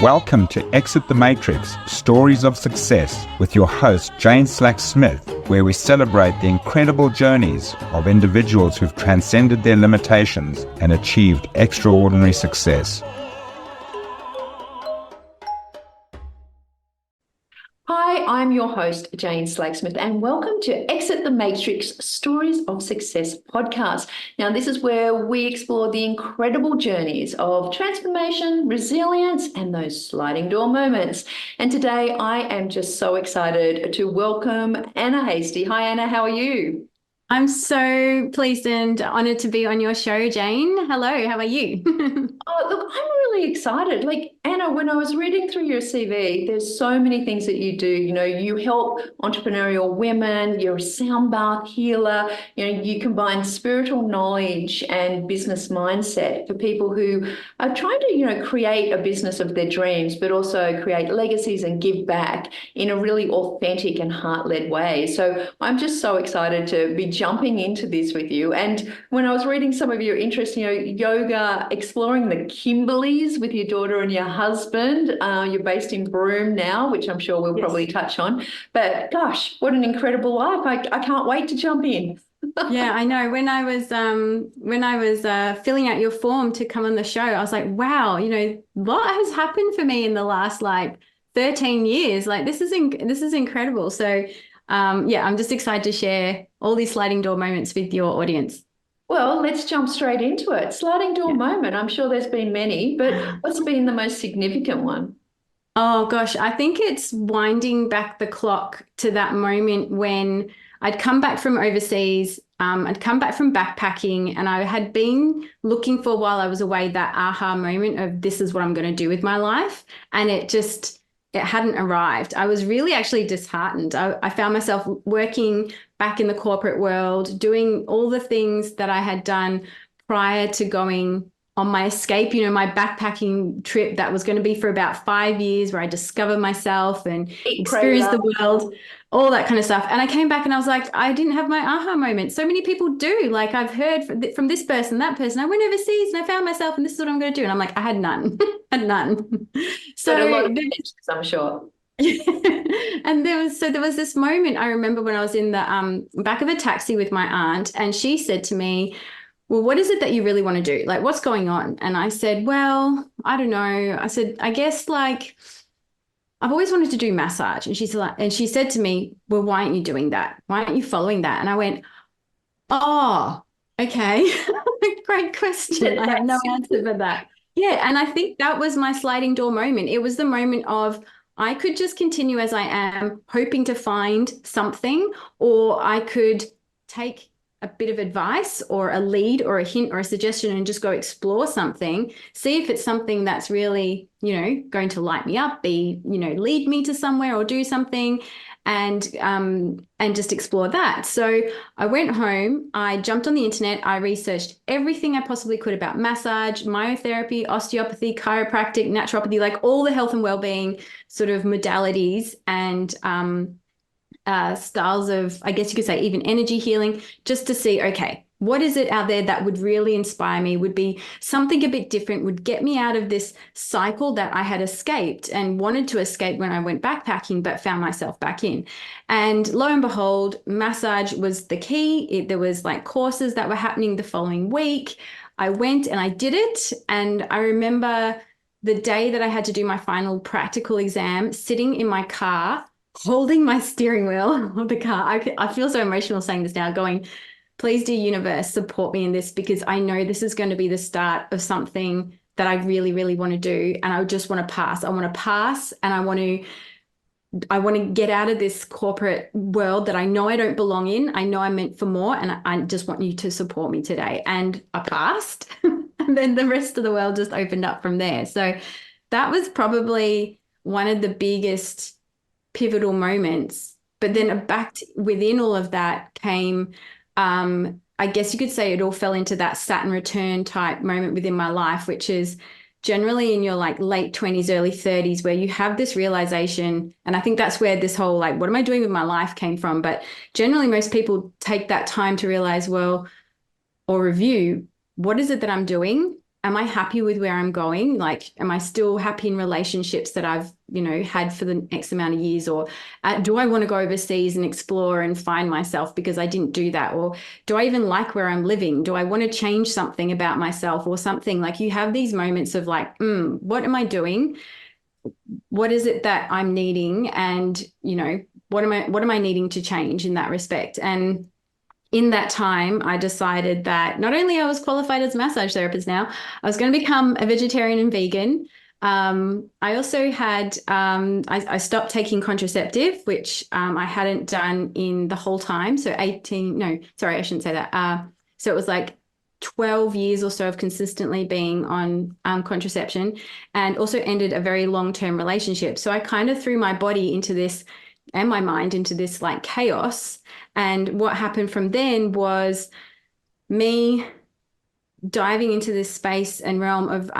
Welcome to Exit the Matrix, Stories of Success with your host, Jane Slack-Smith, where we celebrate the incredible journeys of individuals who've transcended their limitations and achieved extraordinary success. Hi, I'm your host, Jane Slack-Smith, and welcome to Exit the Matrix Stories of Success podcast. Now, this is where we explore the incredible journeys of transformation, resilience, and those sliding door moments. And today I am just so excited to welcome Anna Hastie. Hi, Anna, how are you? I'm so pleased and honoured to be on your show, Jane. Hello, how are you? Oh, look, I'm really excited. Like, Anna, when I was reading through your CV, there's so many things that you do. You know, you help entrepreneurial women, you're a sound bath healer, you combine spiritual knowledge and business mindset for people who are trying to, create a business of their dreams, but also create legacies and give back in a really authentic and heart-led way. So I'm just so excited to be jumping into this with you. And when I was reading some of your interests, yoga, exploring the Kimberleys with your daughter and your husband. You're based in Broome now, which I'm sure we'll probably touch on. But gosh, what an incredible life. I can't wait to jump in. Yeah, I know. When I was filling out your form to come on the show, I was like, wow, what has happened for me in the last 13 years? This is incredible. So I'm just excited to share all these sliding door moments with your audience. Well, let's jump straight into it. Sliding door moment. I'm sure there's been many, but what's been the most significant one? Oh gosh, I think it's winding back the clock to that moment when I'd come back from overseas. I'd come back from backpacking, and I had been looking for, while I was away, that aha moment of this is what I'm going to do with my life. And it hadn't arrived. I was really actually disheartened. I found myself working back in the corporate world, doing all the things that I had done prior to going on my escape, my backpacking trip that was going to be for about 5 years, where I discovered myself and experienced the world, all that kind of stuff. And I came back and I was like, I didn't have my aha moment. So many people do. Like, I've heard from this person, that person. I went overseas and I found myself, and this is what I'm going to do. And I'm like, I had none. had none. So a lot of pictures, I'm sure. And there was this moment, I remember, when I was in the back of a taxi with my aunt, and she said to me, well, what is it that you really want to do? Like, what's going on? And I said, well, I don't know. I said, I guess I've always wanted to do massage. And she said to me, well, why aren't you doing that? Why aren't you following that? And I went, oh, okay. Great question. I have no answer for that. Yeah. And I think that was my sliding door moment. It was the moment of, I could just continue as I am, hoping to find something, or I could take a bit of advice or a lead or a hint or a suggestion and just go explore something, see if it's something that's really, going to light me up, lead me to somewhere or do something, and just explore that. So I went home, I jumped on the internet, I researched everything I possibly could about massage, myotherapy, osteopathy, chiropractic, naturopathy, like all the health and well-being sort of modalities and styles of, I guess you could say, even energy healing, just to see, okay, what is it out there that would really inspire me, would be something a bit different, would get me out of this cycle that I had escaped and wanted to escape when I went backpacking, but found myself back in. And lo and behold, massage was the key. There was courses that were happening the following week. I went and I did it. And I remember the day that I had to do my final practical exam, sitting in my car, holding my steering wheel of the car. I feel so emotional saying this now, going, please, dear universe, support me in this, because I know this is going to be the start of something that I really, really want to do. And I just want to pass. I want to pass, and I want to get out of this corporate world that I know I don't belong in. I know I'm meant for more, and I just want you to support me today. And I passed. And then the rest of the world just opened up from there. So that was probably one of the biggest pivotal moments. But then within all of that came, I guess you could say it all fell into that Saturn return type moment within my life, which is generally in your late 20s, early 30s, where you have this realization. And I think that's where this whole what am I doing with my life came from. But generally most people take that time to realize, well, or review, what is it that I'm doing? am I happy with where I'm going? Like, am I still happy in relationships that I've, had for the X amount of years? Or do I want to go overseas and explore and find myself because I didn't do that? Or do I even like where I'm living? Do I want to change something about myself or something? Like, you have these moments of like, what am I doing? What is it that I'm needing? And, what am I needing to change in that respect? And in that time, I decided that not only I was qualified as a massage therapist now, I was going to become a vegetarian and vegan. I also had, I stopped taking contraceptive, which I hadn't done in the whole time. So I shouldn't say that. So it was like 12 years or so of consistently being on contraception, and also ended a very long-term relationship. So I kind of threw my body into this and my mind into this like chaos. And what happened from then was me diving into this space and realm of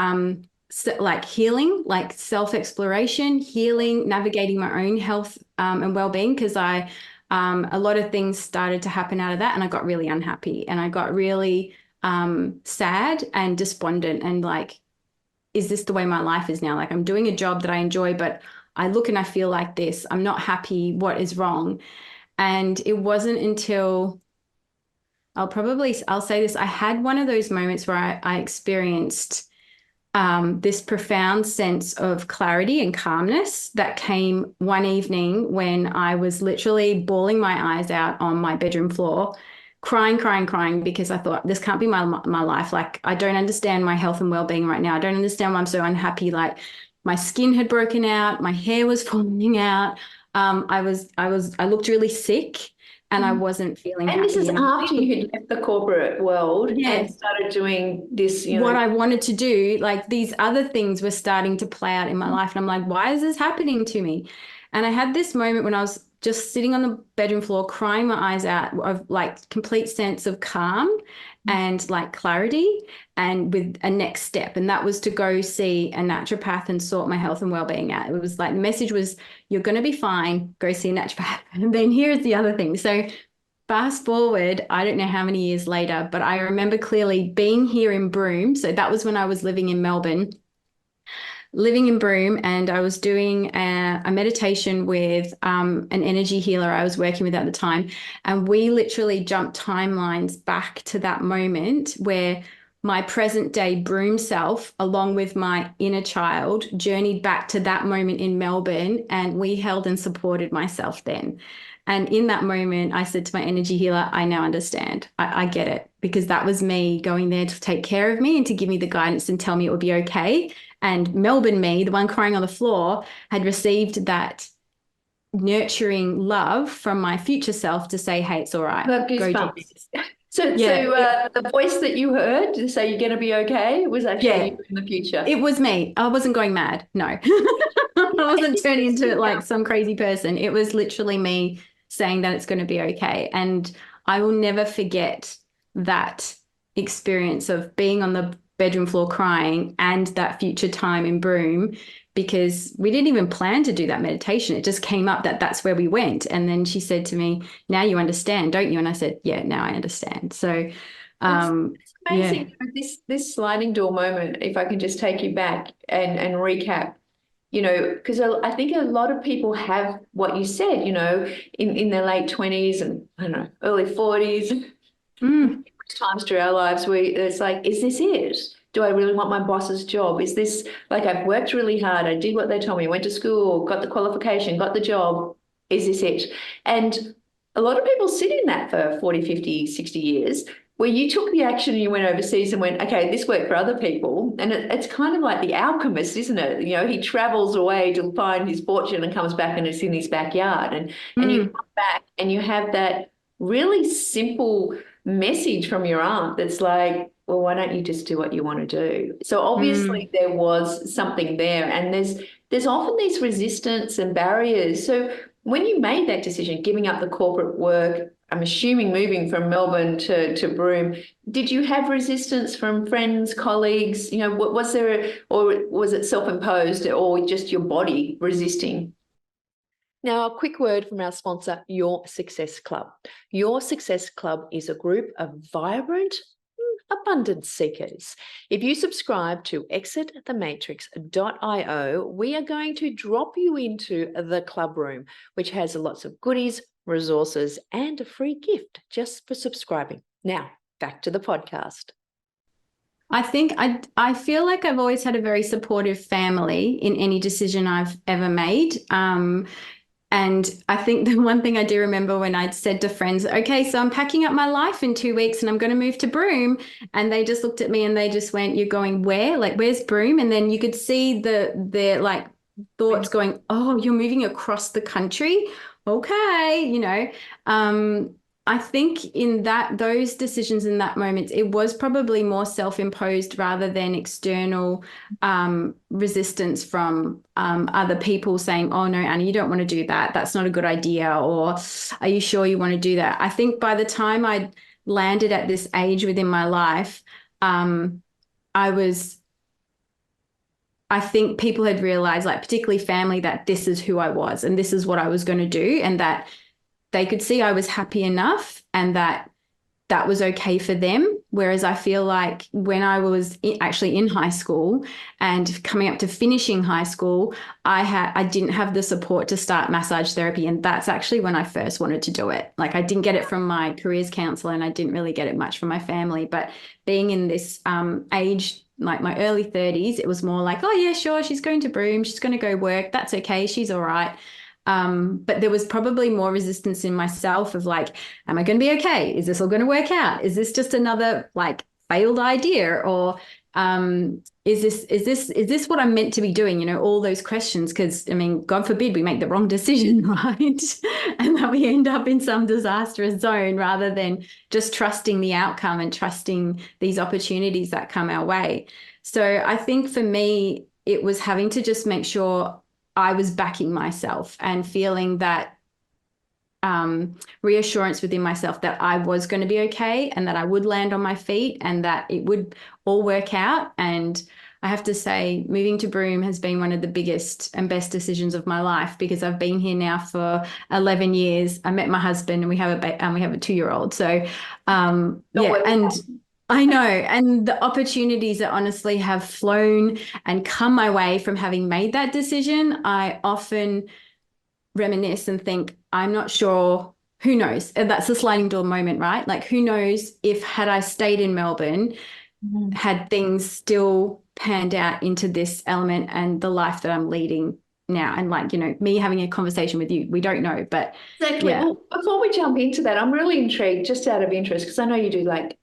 like healing, like self-exploration, healing, navigating my own health and well-being, because a lot of things started to happen out of that, and I got really unhappy, and I got really sad and despondent, and like, is this the way my life is now? Like, I'm doing a job that I enjoy, but I look and I feel like this. I'm not happy. What is wrong? And it wasn't until I'll say this, I had one of those moments where I experienced this profound sense of clarity and calmness that came one evening when I was literally bawling my eyes out on my bedroom floor, crying, because I thought, this can't be my life. Like, I don't understand my health and well-being right now. I don't understand why I'm so unhappy. Like, my skin had broken out, my hair was falling out. I looked really sick, and I wasn't feeling happy. And this is after you had left the corporate world and started doing this, what I wanted to do. Like, these other things were starting to play out in my life. And I'm like, why is this happening to me? And I had this moment when I was just sitting on the bedroom floor, crying my eyes out, of like complete sense of calm and like clarity, and with a next step. And that was to go see a naturopath and sort my health and well-being out. It was like, the message was, you're going to be fine, go see a naturopath. And then here's the other thing. So fast forward, I don't know how many years later, but I remember clearly being here in Broome. So that was when I was living in Melbourne, and I was doing a meditation with an energy healer I was working with at the time. And we literally jumped timelines back to that moment where my present day Broome self, along with my inner child, journeyed back to that moment in Melbourne, and we held and supported myself then. And in that moment, I said to my energy healer, I now understand. I get it, because that was me going there to take care of me and to give me the guidance and tell me it would be okay. And Melbourne me, the one crying on the floor, had received that nurturing love from my future self to say, hey, it's all right. Go do this. So the voice that you heard to say you're going to be okay was actually you in the future. It was me. I wasn't going mad. No. I wasn't turning into like some crazy person. It was literally me saying that it's going to be okay. And I will never forget that experience of being on the bedroom floor crying and that future time in Broome, because we didn't even plan to do that meditation. It just came up that that's where we went. And then she said to me, now you understand, don't you? And I said, yeah, now I understand. So it's amazing. This sliding door moment, if I can just take you back and recap, because I think a lot of people have what you said, in their late 20s and I don't know, early 40s, times through our lives where it's like, is this it? Do I really want my boss's job? Is this like, I've worked really hard, I did what they told me, went to school, got the qualification, got the job. Is this it? And a lot of people sit in that for 40, 50, 60 years, where you took the action and you went overseas and went, okay, this worked for other people. And it's kind of like the alchemist, isn't it? He travels away to find his fortune and comes back and it's in his backyard. And you come back and you have that really simple message from your aunt that's like, well, why don't you just do what you want to do? So obviously there was something there, and there's often these resistance and barriers. So when you made that decision, giving up the corporate work, I'm assuming moving from Melbourne to Broome, did you have resistance from friends, colleagues? Was there, or was it self-imposed, or just your body resisting? Now, a quick word from our sponsor, Your Success Club. Your Success Club is a group of vibrant, abundance seekers. If you subscribe to exitthematrix.io, we are going to drop you into the club room, which has lots of goodies, resources, and a free gift just for subscribing. Now, back to the podcast. I think I feel like I've always had a very supportive family in any decision I've ever made. And I think the one thing I do remember when I'd said to friends, okay, so I'm packing up my life in 2 weeks and I'm going to move to Broome. And they just looked at me and they just went, you're going where? Like, where's Broome? And then you could see their like thoughts going, oh, you're moving across the country. Okay. I think in those decisions in that moment, it was probably more self-imposed rather than external resistance from other people saying, oh, no, Anna, you don't want to do that. That's not a good idea. Or are you sure you want to do that? I think by the time I landed at this age within my life, I think people had realized, like particularly family, that this is who I was and this is what I was going to do, and that they could see I was happy enough and that was okay for them. Whereas I feel like when I was actually in high school and coming up to finishing high school, I didn't have the support to start massage therapy. And that's actually when I first wanted to do it. Like I didn't get it from my careers counselor and I didn't really get it much from my family. But being in this age, like my early 30s, it was more like, oh yeah, sure, she's going to Broome, she's going to go work. That's okay. She's all right. But there was probably more resistance in myself of like, am I going to be okay? Is this all going to work out? Is this just another like failed idea? Or is this what I'm meant to be doing? All those questions, because I mean, God forbid we make the wrong decision, right? And that we end up in some disastrous zone rather than just trusting the outcome and trusting these opportunities that come our way. So I think for me, it was having to just make sure I was backing myself and feeling that reassurance within myself that I was going to be okay and that I would land on my feet and that it would all work out. And I have to say, moving to Broome has been one of the biggest and best decisions of my life, because I've been here now for 11 years. I met my husband and we have a 2-year-old. So and I know. And the opportunities that honestly have flown and come my way from having made that decision, I often reminisce and think, I'm not sure, who knows? And that's a sliding door moment, right? Like, who knows if had I stayed in Melbourne, had things still panned out into this element and the life that I'm leading now. And like, me having a conversation with you, we don't know, but exactly. Yeah. Well, before we jump into that, I'm really intrigued, just out of interest, because I know you do like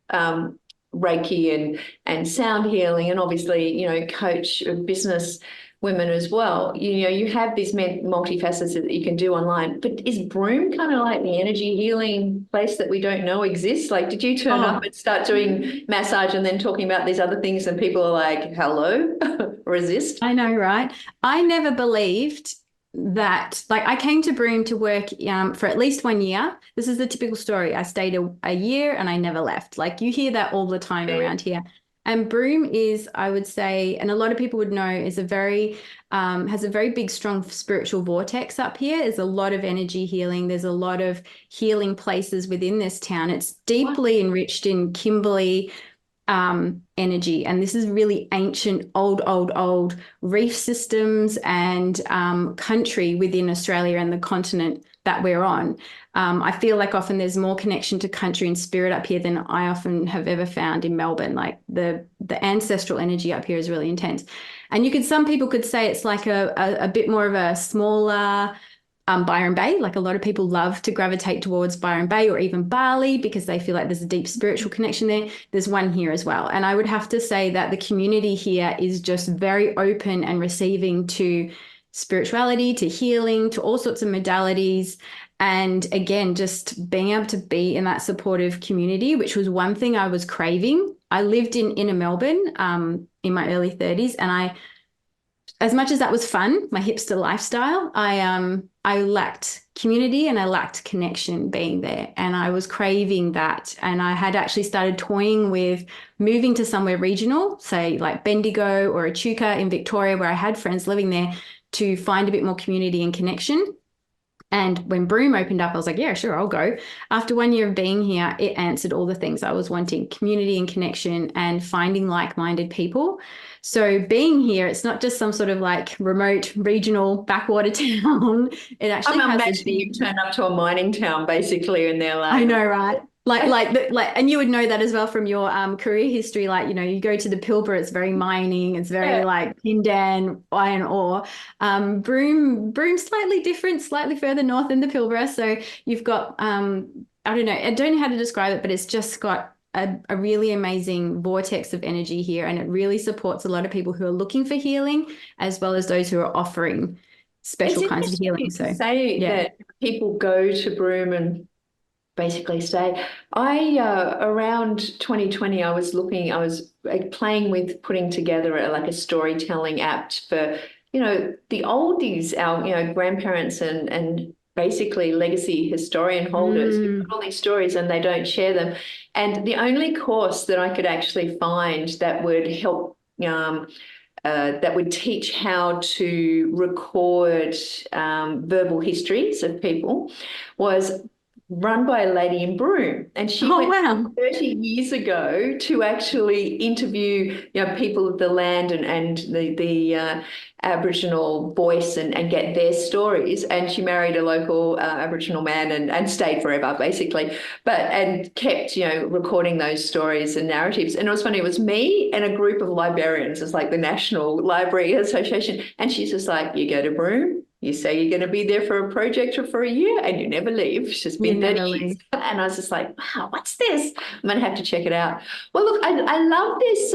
Reiki and sound healing, and obviously, coach business women as well. You have these multifacets that you can do online, but is Broome kind of like the energy healing place that we don't know exists? Like, did you turn up and start doing massage and then talking about these other things and people are like, hello, resist? I know, right? I never believed that, like, I came to Broome to work for at least 1 year. This is the typical story. I stayed a year and I never left. Like, you hear that all the time around here. And Broome is, I would say, and a lot of people would know, is has a very big, strong spiritual vortex up here. There's a lot of energy healing. There's a lot of healing places within this town. It's deeply enriched in Kimberley energy. And this is really ancient, old reef systems and country within Australia and the continent that we're on. I feel like often there's more connection to country and spirit up here than I often have ever found in Melbourne. Like the ancestral energy up here is really intense. And some people could say it's like a bit more of a smaller Byron Bay. Like a lot of people love to gravitate towards Byron Bay or even Bali because they feel like there's a deep spiritual connection there. There's one here as well. And I would have to say that the community here is just very open and receiving to spirituality, to healing, to all sorts of modalities. And again, just being able to be in that supportive community, which was one thing I was craving. I lived in inner Melbourne in my early 30s, and as much as that was fun, my hipster lifestyle, I lacked community and I lacked connection being there. And I was craving that. And I had actually started toying with moving to somewhere regional, say like Bendigo or Echuca in Victoria, where I had friends living there, to find a bit more community and connection. And when Broome opened up, I was like, yeah, sure, I'll go. After 1 year of being here, it answered all the things I was wanting: community and connection and finding like-minded people. So being here, it's not just some sort of like remote regional backwater town. It actually I'm has a imagining you deep. turn up to a mining town basically, and they're I like, know, right? And you would know that as well from your career history. Like, you go to the Pilbara, it's very mining, it's very yeah. like Pindan, iron ore. Broome slightly different, slightly further north in the Pilbara. So you've got I don't know how to describe it, but it's just got a really amazing vortex of energy here, and it really supports a lot of people who are looking for healing, as well as those who are offering It's special kinds of healing. interesting to So say yeah. that people go to Broome and basically stay. I around 2020, I was playing with putting together like a storytelling app for, the oldies, our, grandparents and basically legacy historian holders who put all these stories and they don't share them. And the only course that I could actually find that would help that would teach how to record verbal histories of people was run by a lady in Broome. And she Oh, went wow. 30 years ago to actually interview, people of the land and the Aboriginal voice and get their stories. And she married a local Aboriginal man and stayed forever, basically, and kept, recording those stories and narratives. And it was funny, it was me and a group of librarians. It's like the National Library Association. And she's just like, you go to Broome, you say you're going to be there for a project or for a year and you never leave. It's just been 30 years. And I was just like, wow, what's this? I'm going to have to check it out. Well, look, I love this.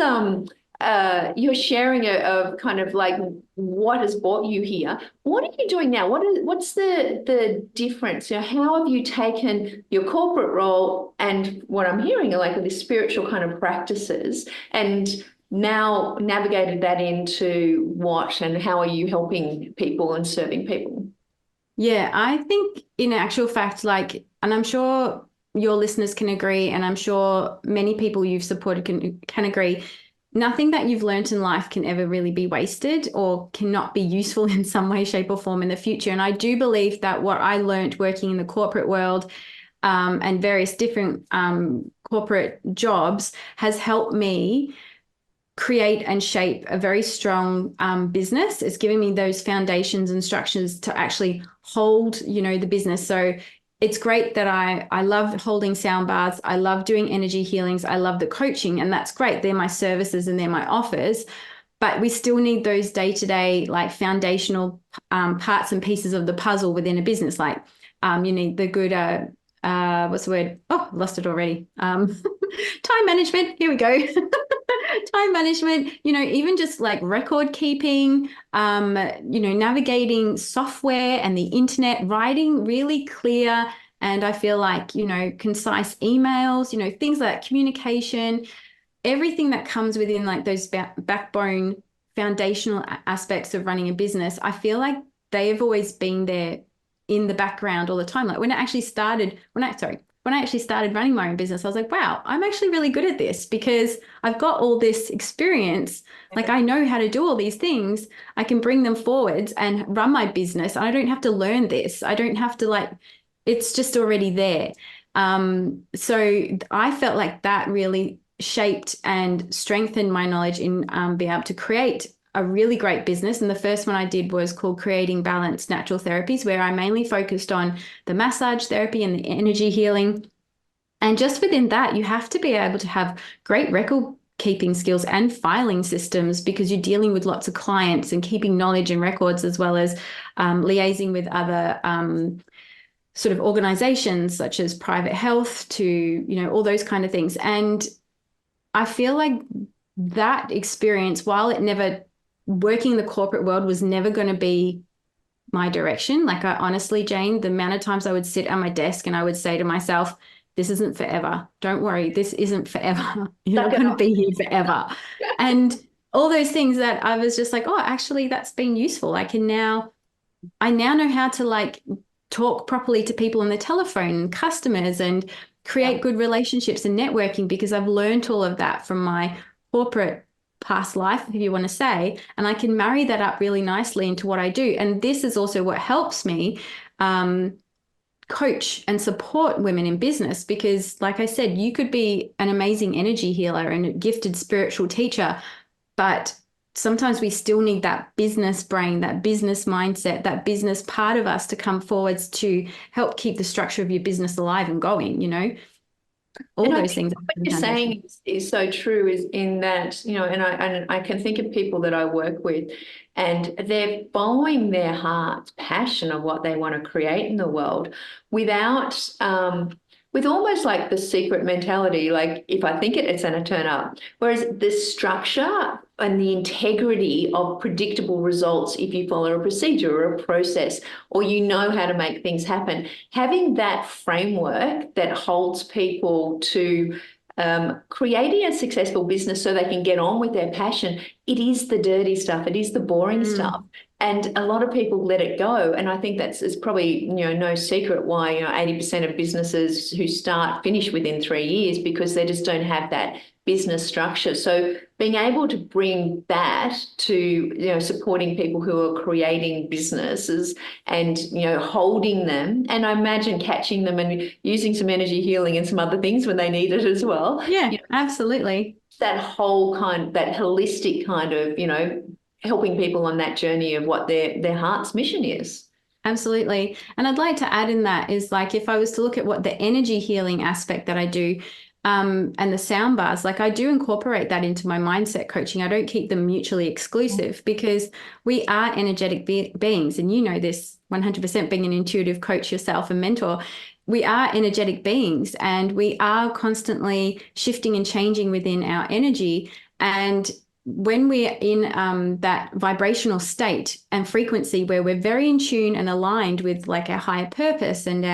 You're sharing of kind of like what has brought you here. What are you doing now? What's the difference? How have you taken your corporate role and what I'm hearing are like the spiritual kind of practices and now navigated that into what and how are you helping people and serving people? Yeah, I think in actual fact, and I'm sure your listeners can agree, and I'm sure many people you've supported can agree, nothing that you've learned in life can ever really be wasted or cannot be useful in some way, shape, or form in the future. And I do believe that what I learned working in the corporate world and various different corporate jobs has helped me create and shape a very strong business. It's giving me those foundations and structures to actually hold, the business. So it's great that I love holding sound baths. I love doing energy healings. I love the coaching, and that's great. They're my services and they're my offers. But we still need those day-to-day, like foundational parts and pieces of the puzzle within a business. Like you need the good, what's the word? Oh, lost it already. Time management. Here we go. Time management, even just like record keeping, navigating software and the internet, writing really clear and I feel like, concise emails, things like communication, everything that comes within like those backbone foundational aspects of running a business. I feel like they've always been there in the background all the time. Like when I actually started running my own business, I was like, wow, I'm actually really good at this because I've got all this experience. Like I know how to do all these things. I can bring them forwards and run my business. I don't have to learn this. I don't have to it's just already there. So I felt like that really shaped and strengthened my knowledge in being able to create a really great business. And the first one I did was called Creating Balanced Natural Therapies, where I mainly focused on the massage therapy and the energy healing. And just within that, you have to be able to have great record keeping skills and filing systems because you're dealing with lots of clients and keeping knowledge and records, as well as liaising with other sort of organizations such as private health to, all those kind of things. And I feel like that experience, while working in the corporate world was never going to be my direction. Like I honestly, Jane, the amount of times I would sit at my desk and I would say to myself, this isn't forever. Don't worry, this isn't forever. You're not going to be here forever. And all those things that I was just like, oh, actually, that's been useful. I now know how to talk properly to people on the telephone, customers, and create good relationships and networking because I've learned all of that from my corporate past life, if you want to say, and I can marry that up really nicely into what I do. And this is also what helps me coach and support women in business, because like I said, you could be an amazing energy healer and a gifted spiritual teacher, but sometimes we still need that business brain, that business mindset, that business part of us to come forwards to help keep the structure of your business alive and going, all And I those think things. what you're saying is so true, is in that, and I can think of people that I work with, and they're following their heart's passion of what they want to create in the world without, with almost like the secret mentality, like if I think it, it's going to turn up. Whereas the structure and the integrity of predictable results, if you follow a procedure or a process, or you know how to make things happen, having that framework that holds people to creating a successful business so they can get on with their passion, it is the dirty stuff, it is the boring stuff. And a lot of people let it go. And I think it's probably, no secret why, 80% of businesses who start finish within 3 years, because they just don't have that business structure. So being able to bring that to, supporting people who are creating businesses and, holding them, and I imagine catching them and using some energy healing and some other things when they need it as well. Yeah, absolutely. That whole that holistic kind of, helping people on that journey of what their heart's mission is. Absolutely. And I'd like to add in that is, like, if I was to look at what the energy healing aspect that I do, and the sound bars, like I do incorporate that into my mindset coaching. I don't keep them mutually exclusive, because we are energetic beings. And you know this 100%, being an intuitive coach yourself and mentor. We are energetic beings, and we are constantly shifting and changing within our energy. And when we're in that vibrational state and frequency where we're very in tune and aligned with like our higher purpose and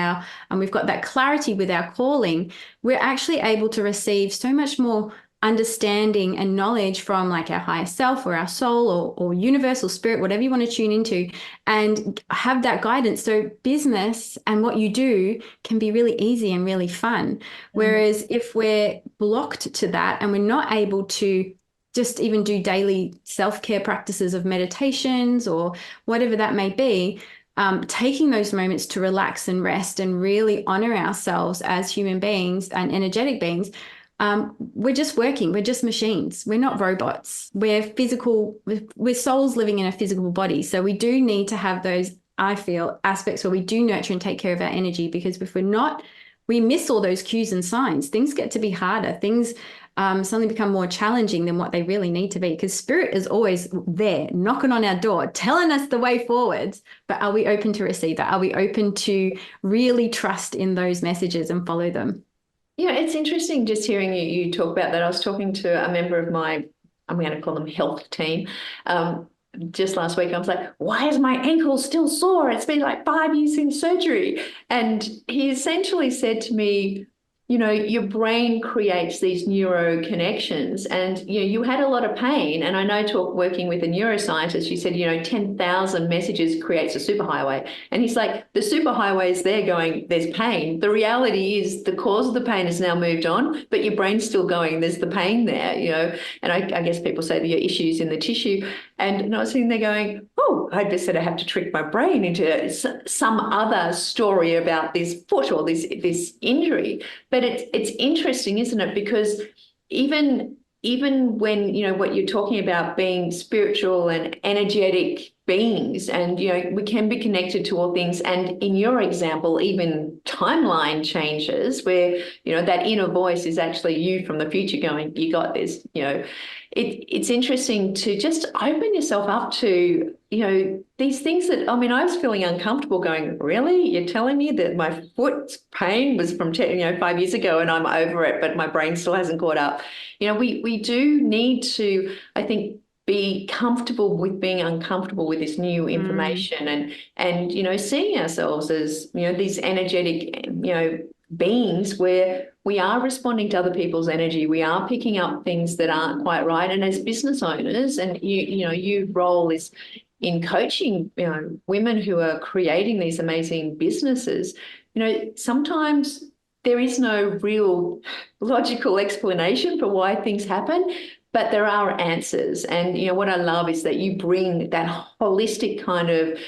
we've got that clarity with our calling, we're actually able to receive so much more understanding and knowledge from like our higher self or our soul or universal spirit, whatever you want to tune into, and have that guidance. So business and what you do can be really easy and really fun. Whereas if we're blocked to that and we're not able to just even do daily self-care practices of meditations or whatever that may be, taking those moments to relax and rest and really honor ourselves as human beings and energetic beings, we're just working. We're just machines. We're not robots. We're physical. We're souls living in a physical body. So we do need to have those, I feel, aspects where we do nurture and take care of our energy, because if we're not, we miss all those cues and signs. Things get to be harder. Things suddenly become more challenging than what they really need to be, because spirit is always there, knocking on our door, telling us the way forwards. But are we open to receive that? Are we open to really trust in those messages and follow them? Yeah, it's interesting just hearing you talk about that. I was talking to a member of my, I'm going to call them health team, just last week. I was like, why is my ankle still sore? It's been like 5 years in surgery. And he essentially said to me, your brain creates these neuro connections, and you had a lot of pain. And I know, working with a neuroscientist, she said 10,000 messages creates a superhighway. And he's like, the superhighway is there going, there's pain. The reality is the cause of the pain has now moved on, but your brain's still going, there's the pain there. And I guess people say that your issues in the tissue. And I was sitting there going, oh, I just said I have to trick my brain into some other story about this foot or this injury. But it's interesting, isn't it? Because even when, what you're talking about, being spiritual and energetic beings, and, we can be connected to all things. And in your example, even timeline changes where, that inner voice is actually you from the future going, you got this, It's interesting to just open yourself up to, these things that, I was feeling uncomfortable going, really? You're telling me that my foot's pain was from 5 years ago and I'm over it, but my brain still hasn't caught up. We do need to, I think, be comfortable with being uncomfortable with this new information and seeing ourselves as, these energetic, beings where we are responding to other people's energy. We are picking up things that aren't quite right. And as business owners, and your role is in coaching, women who are creating these amazing businesses, sometimes there is no real logical explanation for why things happen. but there are answers. And, what I love is that you bring that holistic kind of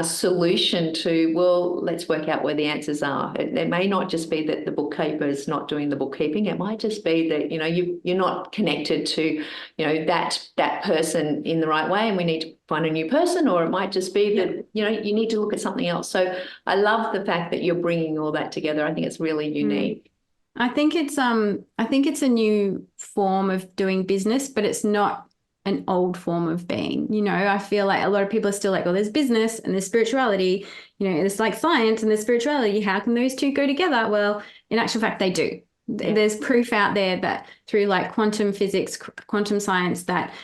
solution to, well, let's work out where the answers are. It may not just be that the bookkeeper is not doing the bookkeeping. It might just be that, you're not connected to, that person in the right way, and we need to find a new person. Or it might just be that, you need to look at something else. So I love the fact that you're bringing all that together. I think it's really unique. I think it's a new form of doing business, but it's not an old form of being. I feel like a lot of people are still like, well, there's business and there's spirituality, it's like science and there's spirituality. How can those two go together? Well, in actual fact, they do. Yeah. There's proof out there that through like quantum physics, quantum science, that,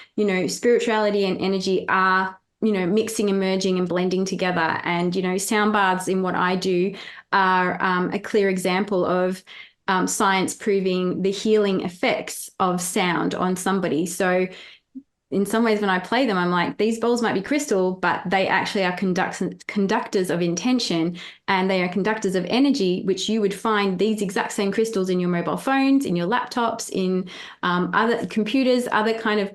spirituality and energy are, mixing and merging and blending together. And, sound baths in what I do are a clear example of science proving the healing effects of sound on somebody. So in some ways, when I play them, I'm like, these bowls might be crystal, but they actually are conductors of intention, and they are conductors of energy, which you would find these exact same crystals in your mobile phones, in your laptops, in other computers, other kind of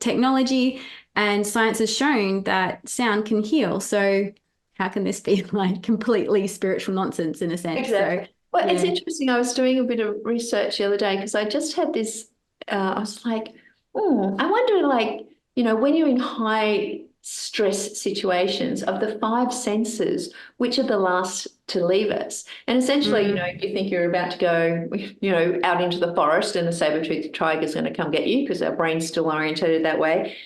technology. And science has shown that sound can heal. So how can this be like completely spiritual nonsense in a sense? Exactly. So, well, it's interesting. I was doing a bit of research the other day because I just had this, I was like, I wonder, like, when you're in high stress situations, of the five senses, which are the last to leave us? And essentially, if you think you're about to go, out into the forest and the saber-toothed tiger is going to come get you because our brain's still orientated that way.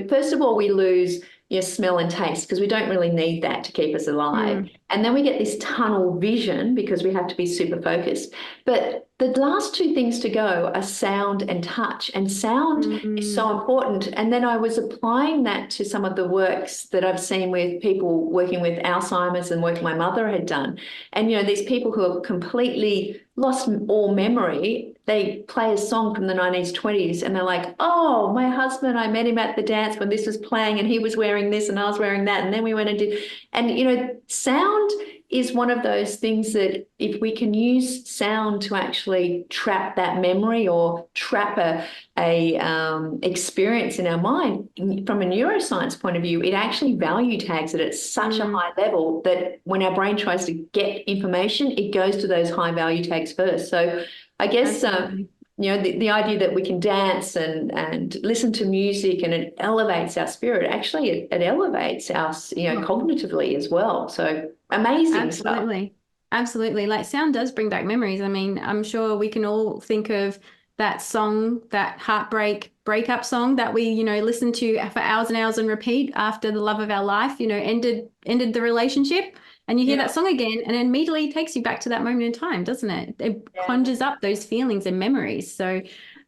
First of all, we lose smell and taste because we don't really need that to keep us alive. And then we get this tunnel vision because we have to be super focused. But the last two things to go are sound and touch. And sound is so important. And then I was applying that to some of the works that I've seen with people working with Alzheimer's and work my mother had done. And, these people who are completely lost all memory, they play a song from the 1920s and they're like, oh, my husband, I met him at the dance when this was playing and he was wearing this and I was wearing that. And then we went and did, and, sound is one of those things that if we can use sound to actually trap that memory or trap a experience in our mind, from a neuroscience point of view, it actually value tags it at such a high level that when our brain tries to get information, it goes to those high value tags first. So I guess the idea that we can dance and listen to music and it elevates our spirit, actually it elevates us, cognitively as well. So amazing stuff. Absolutely. Like sound does bring back memories. I mean, I'm sure we can all think of that song, that breakup song that we, listened to for hours and hours on repeat after the love of our life, ended the relationship. And you hear that song again and it immediately takes you back to that moment in time, doesn't it? It conjures up those feelings and memories. So,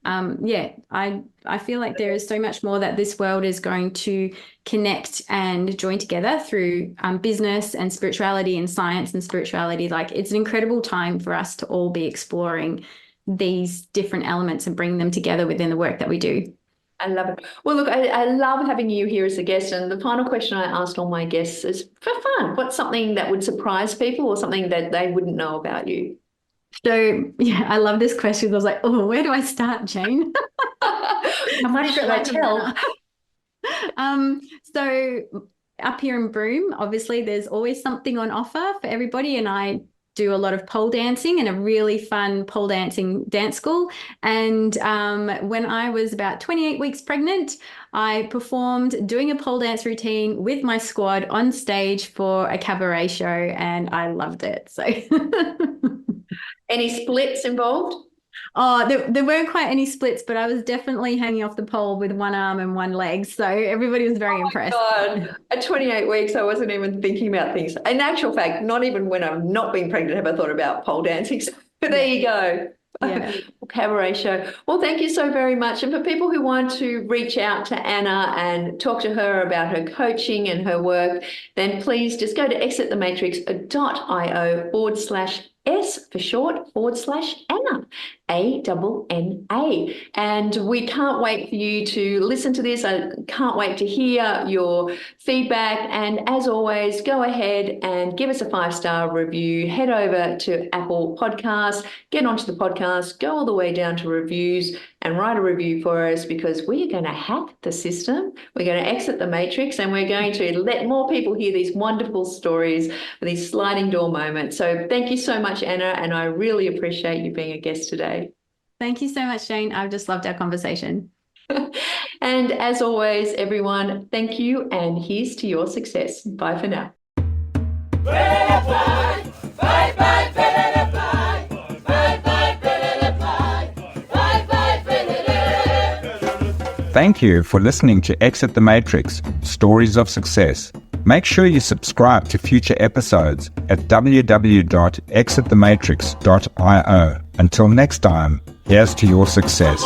I feel like there is so much more that this world is going to connect and join together through business and spirituality and science and spirituality. Like it's an incredible time for us to all be exploring these different elements and bring them together within the work that we do. I love it. Well, look, I love having you here as a guest. And the final question I asked all my guests is for fun. What's something that would surprise people or something that they wouldn't know about you? So, I love this question. I was like, oh, where do I start, Jane? How much should I tell? So up here in Broome, obviously there's always something on offer for everybody. And I do a lot of pole dancing and a really fun pole dancing dance school. And when I was about 28 weeks pregnant, I performed doing a pole dance routine with my squad on stage for a cabaret show, and I loved it. So any splits involved? Oh, there weren't quite any splits, but I was definitely hanging off the pole with one arm and one leg. So everybody was very impressed. God. At 28 weeks, I wasn't even thinking about things. In actual fact, not even when I've not been pregnant have I thought about pole dancing. So there you go. Yeah. Cabaret show. Well, thank you so very much. And for people who want to reach out to Anna and talk to her about her coaching and her work, then please just go to exitthematrix.io/ S for short /Anna, ANNA. And we can't wait for you to listen to this. I can't wait to hear your feedback. And as always, go ahead and give us a 5-star review. Head over to Apple Podcasts, get onto the podcast, go all the way down to reviews and write a review for us, because we are going to hack the system. We're going to exit the matrix, and we're going to let more people hear these wonderful stories, these sliding door moments. So thank you so much, Anna, and I really appreciate you being a guest today. Thank you so much, Jane. I've just loved our conversation. And as always, everyone, thank you, and here's to your success. Bye for now. Thank you for listening to Exit the Matrix, Stories of Success. Make sure you subscribe to future episodes at www.exitthematrix.io. Until next time, here's to your success.